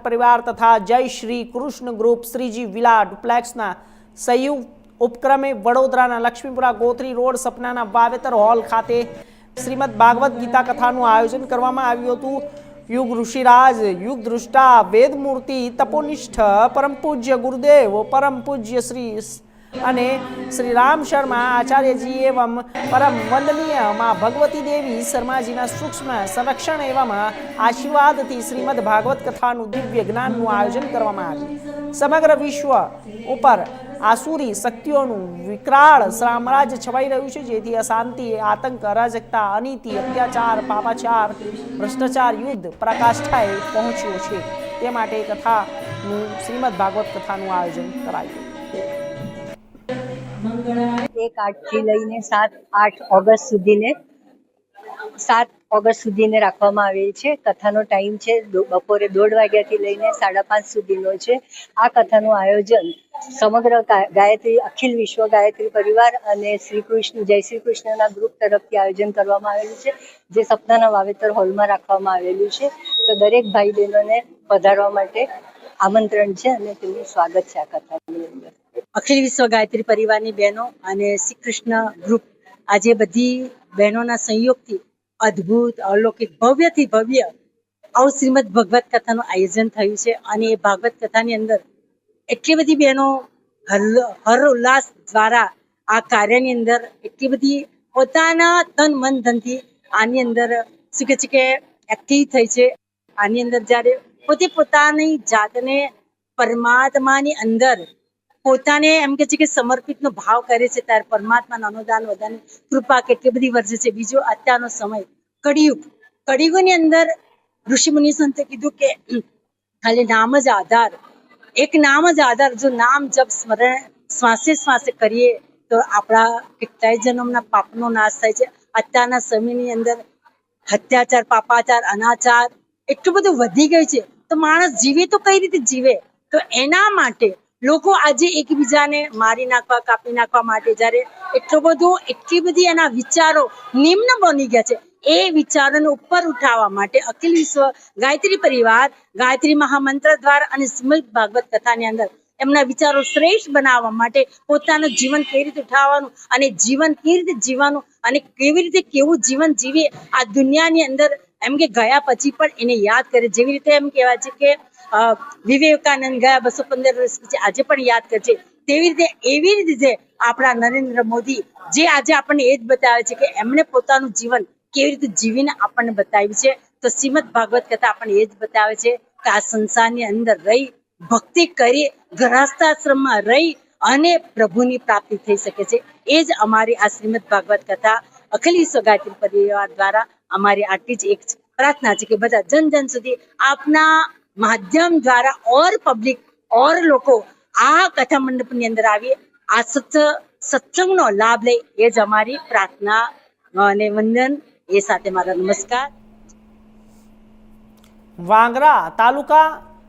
परिवार तथा जय श्री कृष्ण ग्रुप श्रीजी विला डुप्लेक्सना संयुक्त उपक्रमे वडोदराना लक्ष्मीपुरा गोत्री रोड सपनाना वावेतर हॉल खाते श्रीमद भागवत गीता कथाનું આયોજન કરવામાં આવ્યું હતું। યુગ ઋષિરાજ યુગ દૃષ્ટા વેદમૂર્તિ તપોનિષ્ઠ પરમ પૂજ્ય ગુરુદેવ પરમ પૂજ્ય શ્રી અને શ્રી રામ શર્मा आचार्यजी एवं परम वंदनीय मां भगवती देवी शर्माजीना सूक्ष्म संरक्षण एवं आशीर्वादथी श्रीमद भागवत कथाનું દિવ્ય જ્ઞાનનું આયોજન કરવામાં આવ્યું। સમગ્ર વિશ્વ ઉપર આસુરી શક્તિઓનું વિકરાળ સામ્રાજ્ય છવાઈ રહ્યું છે, જેથી અશાંતિ, આતંક, અરાજકતા, અનીતિ, અત્યાચાર, પાપાચાર, ભ્રષ્ટાચાર, યુદ્ધ પરાકાષ્ઠાએ પહોંચ્યો છે। તે માટે કથાનું શ્રીમદ ભાગવત કથાનું આયોજન કરાયું। 1-8 થી લઈને 7-8 ઓગસ્ટ સુધીને 7 ઓગસ્ટ સુધીને રાખવામાં આવેલ છે। કથાનો ટાઈમ છે બપોરે 1:30 વાગ્યાથી લઈને 5:30 સુધીનો છે। આ કથાનું આયોજન સમગ્ર ગાયત્રી અખિલ વિશ્વ ગાયત્રી પરિવાર અને શ્રી કૃષ્ણ જય શ્રી કૃષ્ણના ગ્રુપ તરફથી આયોજન કરવામાં આવેલું છે, જે સપનાના વાવેતર હોલમાં રાખવામાં આવેલું છે। તો દરેક ભાઈ બહેનોને પધારવા માટે આમંત્રણ છે અને તેમનું સ્વાગત છે આ કથાની અંદર। અખિલ વિશ્વ ગાયત્રી પરિવારની બહેનો અને શ્રી કૃષ્ણ ગ્રુપ આજે બધી બહેનોના સંયોગથી અદ્ભુત અલૌકિક ભવ્યથી ભવ્ય આવું શ્રીમદ ભગવત કથાનું આયોજન થયું છે। અને એ ભાગવત કથાની અંદર એટલી બધી બહેનો હર ઉલ્લાસ દ્વારા આ કાર્યની અંદર એટલી બધી પોતાના તન મન ધનથી આની અંદર શું કહે છે કે એક્ટિવ થઈ છે। આની અંદર જ્યારે પોતે પોતાની જાતને પરમાત્માની અંદર પોતાને એમ કે છે કે સમર્પિતનો ભાવ કરે છે, ત્યારે પરમાત્માના અનુદાન વદાન કૃપા કેટલી બધી વર્ષે છે। બીજો અત્યારનો સમય કળિયુગની અંદર ઋષિ મુનિ સંતે કીધું કે ખાલી નામ જ આધાર, એક નામ જ આધાર, જો નામ જપ સ્મરણ શ્વાસે શ્વાસે કરીએ તો આપણા કેટલાય જન્મના પાપનો નાશ થાય છે। અત્યારના સમયની અંદર અત્યાચાર, પાપાચાર, અનાચાર એટલું બધું વધી ગયું છે, તો માણસ જીવે તો કઈ રીતે જીવે? તો એના માટે લોકો આજે એકબીજાને મારી નાખવા, કાપી નાખવા માટે જ્યારે એટલી બધી એના વિચારો નિમ્ન બની ગયા છે, એ વિચારોને ઉપર ઉઠાવવા માટે અખિલ વિશ્વ ગાયત્રી પરિવાર ગાયત્રી મહામંત્ર દ્વારા અને શ્રીમદ ભાગવત કથાની અંદર એમના વિચારો શ્રેષ્ઠ બનાવવા માટે પોતાનું જીવન કેવી રીતે ઉઠાવવાનું અને જીવન કેવી રીતે જીવવાનું અને કેવી રીતે કેવું જીવન જીવે આ દુનિયાની અંદર એમ કે ગયા પછી પણ એને યાદ કરે। જેવી રીતે એમ કહેવાય છે કે વિવેકાનંદ ગયા 215 વર્ષ પછી આજે પણ યાદ કરે છે, એવી રીતે આપણા નરેન્દ્ર મોદી જે આજે આપણને એ જ બતાવે છે કે એમણે પોતાનું જીવન કેવી રીતે જીવીને આપણને બતાવ્યું છે। તો શ્રીમદ ભાગવત કથા આપણને એ જ બતાવે છે કે આ સંસારની અંદર રહી ભક્તિ કરી ગૃહસ્થાશ્રમમાં રહી અને પ્રભુની પ્રાપ્તિ થઈ શકે છે। એ જ અમારી આ શ્રીમદ ભાગવત કથા અખિલ વિશ્વ ગાયત્રી પરિવાર દ્વારા અમારી આટલી જ એક પ્રાર્થના છે કે બધા જન સુધી આપના માધ્યમ દ્વારા ઓર પબ્લિક ઓર લોકો આ કથા મંડપની અંદર આવી આ સત્સંગનો લાભ લે, એ જ અમારી પ્રાર્થના અને વંદન। એ સાથે મારા નમસ્કાર। વાંગરા તાલુકા